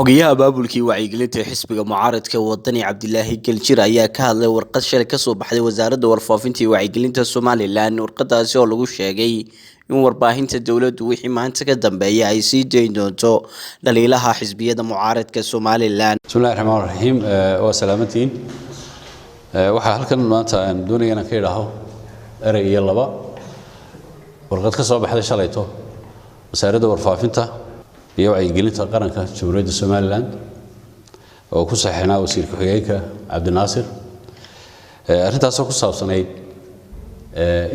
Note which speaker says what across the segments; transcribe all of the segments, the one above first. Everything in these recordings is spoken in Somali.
Speaker 1: xogayaha baabulkii wacyigelinta xisbiga mucaaradka wadani Cabdilaahi Galjir ayaa ka hadlay warqad shalay ka soo baxday wasaaradda warfaafinta iyo wacyigelinta Somaliland. Warqadaasi oo lagu sheegay in warbaahinta dawladdu wixii maanta ka dambeeya ay sii deyn doonto dhaliilaha xisbiyada mucaaradka Somaliland.
Speaker 2: Bismillahir Rahmaanir Rahiim wa salaamantiin. Waxa halkan maanta aan doonayaa inaan ka idhaaho eray iyo laba warqad ka soo baxday shalayto wasaaradda warfaafinta iyo wacyigelinta qaranka Jamhuuriyadda Somaliland oo ku saxeynaa wasiirka xigeenka Cabdinaasir arrintaas oo ku saabsanayd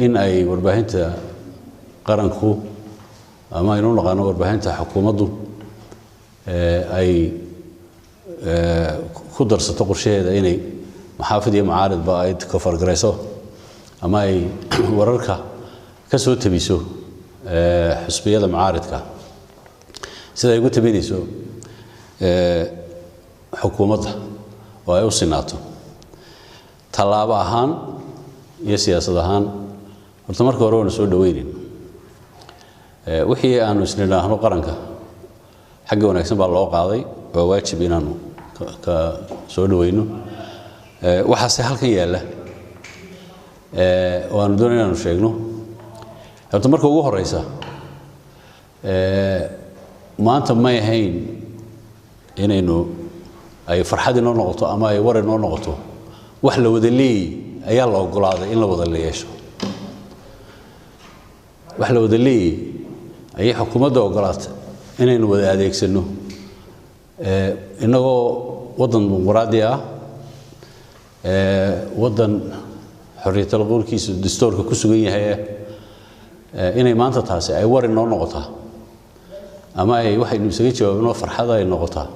Speaker 2: in ay warbaahinta qaranku ama inuu naqaano warbaahinta xukuumaddu ay ku darsato qorshaheeda inay maxaafid iyo mucaaradba ay ka fargareyso ama ay wararka ka soo tabiso xisbiyada mucaaradka sida ay ugu tabinayso xukuumadda oo ay u sinaato talaabo ahaan iyo siyaasad ahaan horta marka hore waan soo dhaweynay wixii aanu isnidhaahno qaranka xagga wanaagsan baa loo qaaday waa waajib inaanu ka soo dhaweyno waxaase halkan yaala oo aanu doonayno inaanu sheegno horta marka ugu horeysa maanta ma ahayn inaynu ay farxad inoo noqoto ama ay war inoo noqoto wax la wada leeyahay ayaa la ogolaaday in la wada leeyahay wax la wada leeyahay ayay xukuumadda ogolaatay inaynu wada adeegsano inagoo wadan dimuqraadi ah wadan xorriyatul qowlkiisa dastuurka ku sugan yahay inay maanta taasi ay war inoo noqotaa ama ay waxaynu isaga jawaabno farxad ay noqotaa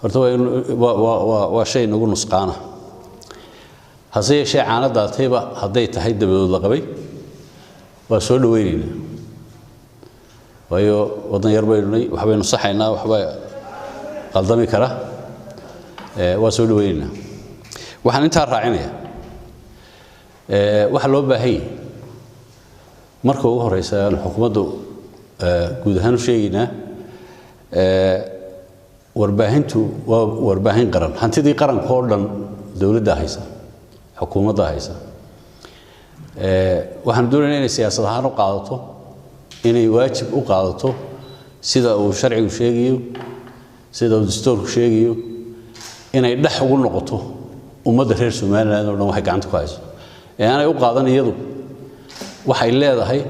Speaker 2: horta waa shay nagu nusqaana hase yeeshee caanadaatayba hadday tahay dabadood la qabay waa soo dhaweynayna waayo wadan yar baynunay waxbaynu saxaynaa waxba qaldami kara waa soo dhaweynayna waxaan intaa raacinaya waxa loo baahay marka ugu horeysa xukuumaddu guud ahaan u sheegaynaa warbaahintu waa warbaahin qaran hantidii qaranka oo dhan dawladda haysa xukuumadda haysa waxaan doonaynaa inay siyaasad ahaan u qaadato inay waajib u qaadato sida uu sharcigu sheegayo sida uu dastuurku sheegayo inay dhex ugu noqoto ummadda reer Somaliland oo dhan waxay gacanta ku hayso aanay u qaadan iyadu waxay leedahay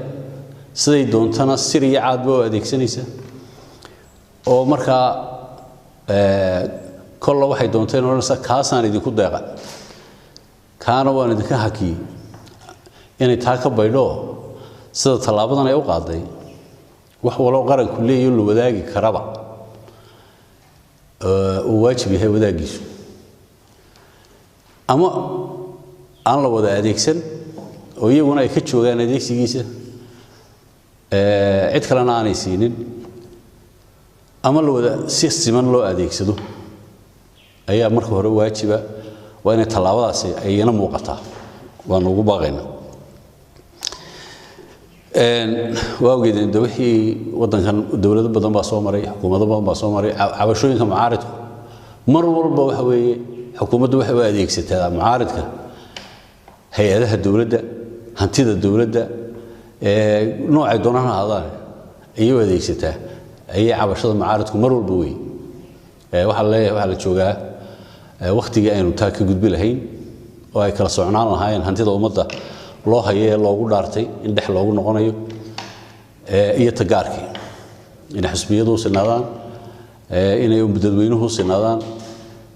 Speaker 2: siday doontana sir iyo caadba oo adeegsanaysa oo marka kolla waxay doonteen oo kaasaan idinku deeqa kaana waan idinka hakiyay inay taa ka baydho sida talaabadan ay u qaaday wax walo qaranku leeyahay la wadaagi karaba oo waajib yahay wadaagiisu ama aan la wada adeegsan oo iyaguna ay ka joogaan adeegsigiisa cid kalena aanay siinin ama la wada si siman loo adeegsado ayaa marka hore waajiba waa inay talaabadaasi ayna muuqataa waan ugu baaqaynaa waawgeedin wixii wadankan dawlado badan baa soo maray xukuumado badan baa soo maray cabashooyinka mucaaradku mar walba waxa weeye xukuumaddu waxay u adeegsataa mucaaradka hay'adaha dawladda hantida dawladda noocay doonaan ahaadaan ayay adeegsataa ayay cabashada mucaaradku mar walba weey waxa la joogaa waqtiga aynu taa ka gudbi lahayn oo ay kala socnaan lahaayeen hantida ummadda loo hayay loogu dhaartay in dhex loogu noqonayo iyo tagaarkii in xisbiyadu sinaadaan inay dadweynuhu sinaadaan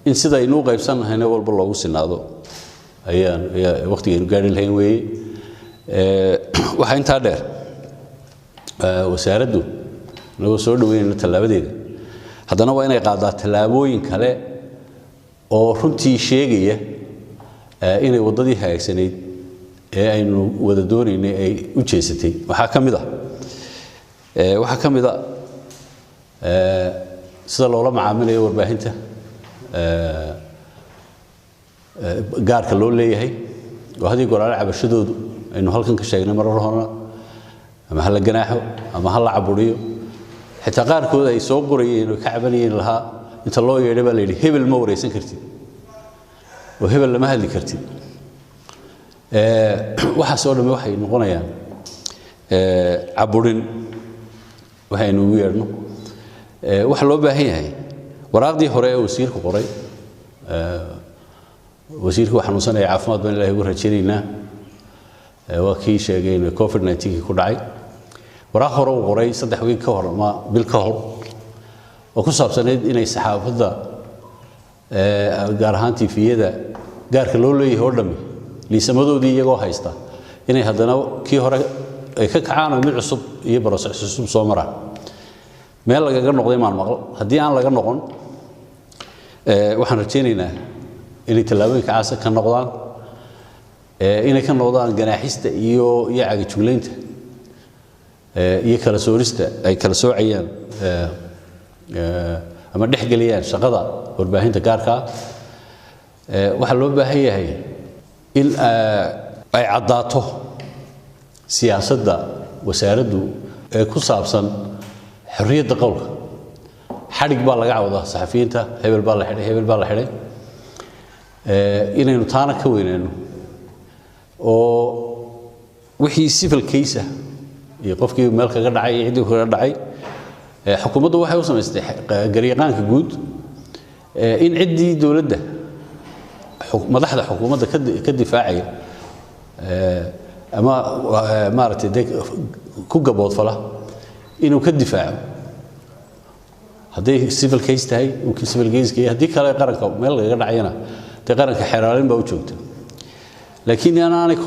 Speaker 2: in sida aynu qaybsanahay walba loogu sinaado ayaan waqtigeenu gaari lahayn weey waxa intaa dheer wasaaraddu lagu soo dhaweeyay talaabadeeda haddana waa inay qaadaa talaabooyin kale oo runtii sheegaya inay wadadii hagaagsaneyd ee aynu wada doonaynay ay u jeesatay waxa kamid ah sida loola macaamilayo warbaahinta gaarka loo leeyahay oo hadii goraal cabashadoodu aynu halkan ka sheegnay marar hore ama hal ganaaxo ama hal caburiyo حتى قاركود أي سوق قريين وكعبانين لها inta loo yeedhay baa la yidhi hebel ma wareysan kartid oo hebel lama hadli kartid waxaas oo dhammi waxay noqonayaan caburin waxaynu ugu yeedhno waxa loo baahan yahay waraaqdii hore ee wasiirku qoray wasiirku waxa xanuunsanaya caafimaad baan ilaahay ugu rajaynaynaa waa kii sheegay in COVID-19 ku dhacay waraaq hore uu qoray 3 wiil ka hor ama bil ka hor oo ku saabsaneyd inay saxaafadda gaar ahaan tifiyada gaarka loo leeyahay oo dhami liisamadoodii iyagoo haysta inay haddana kii hore ay ka kacaan mid cusub iyo process cusub soo maraan meel lagaga noqday maan maqal haddii aan laga noqon waxaan rajaynaynaa inay tallaabooyinka caasa ka noqdaan inay ka noqdaan ganaaxista iyo cagajuglaynta iyo kala soorista ay kala soocayaan ama dhexgeliyaan shaqada warbaahinta gaarka waxa loo baahan yahay in ay caddaato siyaasadda wasaaraddu ee ku saabsan xorriyadda qowlka xadhig baa laga cawdaa saxafiyiinta hebel baa la xidhay inaynu taana ka weynayno oo wixii civil case iyo qofkii meel kaga dhacay iyo cidii kaga dhacay xukuumaddu waxay u samaystay garyaqaanka guud in ciddii dawladda madaxda xukuumadda ka difaacaya ama maaragtay ku gaboodfala inuu ka difaaco hadday civil case tahay civil case haddii kale qaranka meel lagaga dhacayana dee qaranka xeeraalin baa u joogta laakiin inaanay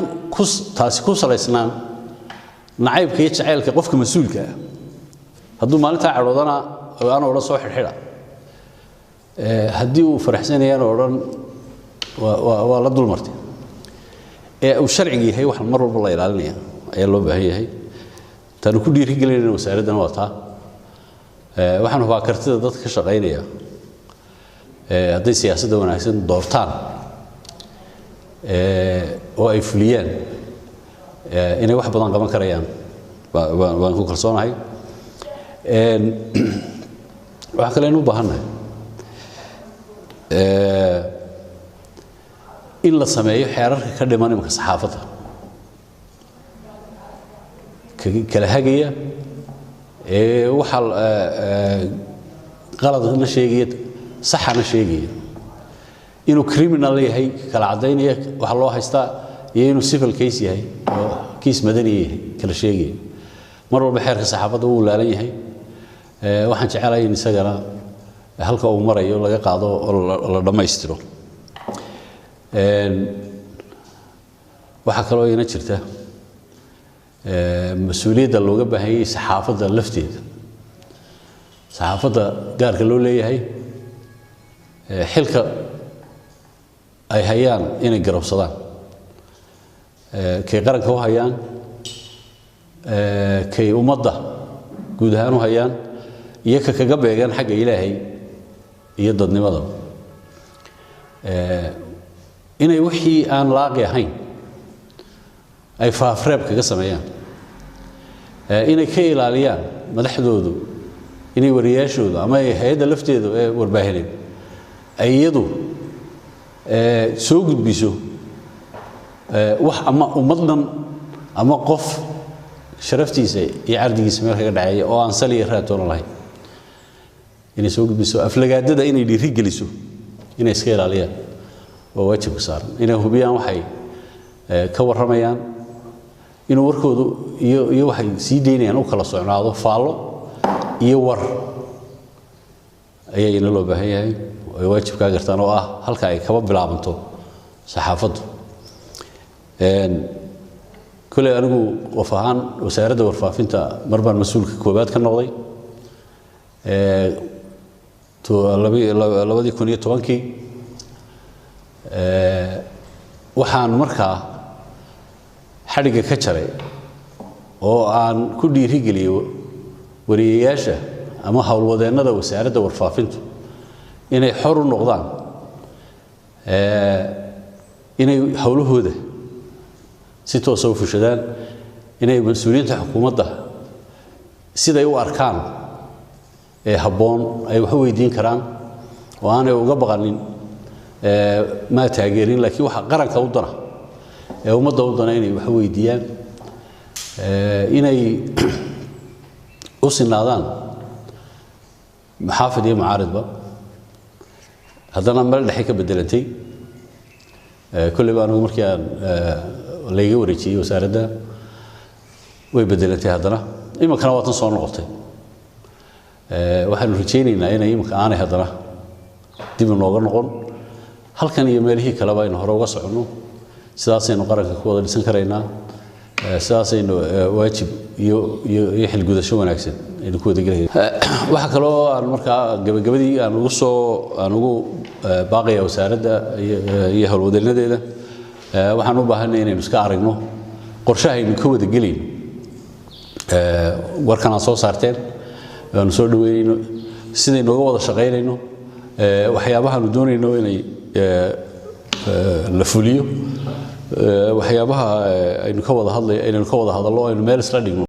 Speaker 2: taasi ku salaysnaan nacaybka iyo jacaylka qofka mas-uulka ah hadduu maalintaa cadhoodana aan odhan soo xidhxidha haddii uu faraxsanayaan odhan waa la dulmartay uu sharciga yahay wax mar walba la ilaalinaya ayaa loo baahan yahay taanu ku dhiirigelinayna wasaaraddana waa taa waxaan hubaa kartida dadka ka shaqaynaya hadday siyaasadda wanaagsan doortaan oo ay fuliyaan inay wax badan qaban karayaan baan ku kalsoonahay waxa kale inuu baahannahay in la sameeyo xeerarka ka dhiman imika saxaafadda kala hagaya waxa qaladna sheegaya saxana sheegaya inuu criminal yahay kala cadaynaya waxa loo haystaa iyo inuu civil case yahay oo kiis madani yahay kala sheegaya mar walba xeerka saxaafadda uu laalan yahay waxaan jecelahay in isagana halka uu marayo laga qaado oo la dhameystiro waxa kale oo ina jirta mas'uuliyadda looga baahan yahay saxaafadda lafteeda saxaafadda gaarka loo leeyahay xilka ay hayaan inay garabsadaan kay qaranka u hayaan kay ummadda guud ahaan u hayaan iyo ka kaga beegaan xagga ilaahay iyo dadnimada inay wixii aan laaqi ahayn ay faafreeb kaga sameeyaan inay ka ilaaliyaan madaxdoodu inay wariyaashooda ama hay'adda lafteedu ee warbaahineed ay iyadu soo gudbiso wax ama ummaddan ama qof sharaftiisa iyo ardigiisa meel kaga dhacay oo aan saliya raatoon lahayn inay soo gudbiso aflagaadada inay dhiiri geliso inay iska ilaaliyaan oo waajib ka saaran inay hubiyaan waxay ka waramayaan inuu warkoodu iyo waxay sii deynayaan u kala socnaado faallo iyo war ayaa ina loo baahan yahay oo waajib ka gartaan oo ah halka ay kaba bilaabanto saxaafaddu kule anigu qof ahaan wasaaradda warfaafinta mar baan mas-uulka koobaad ka noqday 2010 waxaan markaa xadhigga ka jaray oo aan ku dhiirigeliyo wariyayaasha ama howlwadeennada wasaaradda warfaafintu inay xor u noqdaan inay howlahooda si toos u fushadaan inay mas'uuliyiinta xukuumadda siday u arkaan habboon ay wax weydiin karaan وأنا وقبغنين ما تاجرين لكن واحد قرن كودنا ومضى ودنا إني وحوي ديان إني أصل نادان محافظ معارض بقى هذا أنا مرة حكي بدلتي كل ما أنا مركان اللي يوري شيء وسارده ويبدلتي هذا إما كان وطن صار نقطة واحد رجيني إن إما أنا هذا دي من نوع نقول هل كان يميله كلا بين هروق صعنو سلاسة إنه قرر كقوة لسان كرينا سلاسة إنه واجب يحل جودة شو مناكسد إنه كود جريه واحد كلا المركا قبل دي أنا نقول باقي وسارده يهرب ودلنا ده واحد نبهنا إنه مسكارينه قرشة إنه كود جلين warkan soo saarteen aan soo dhaweeyno sidii nooga wada shaqeynayno waxyaabaha aanu doonayno inay la fuliyo waxyaabaha aynu ka wada hadlayno aynu meel isla dhigno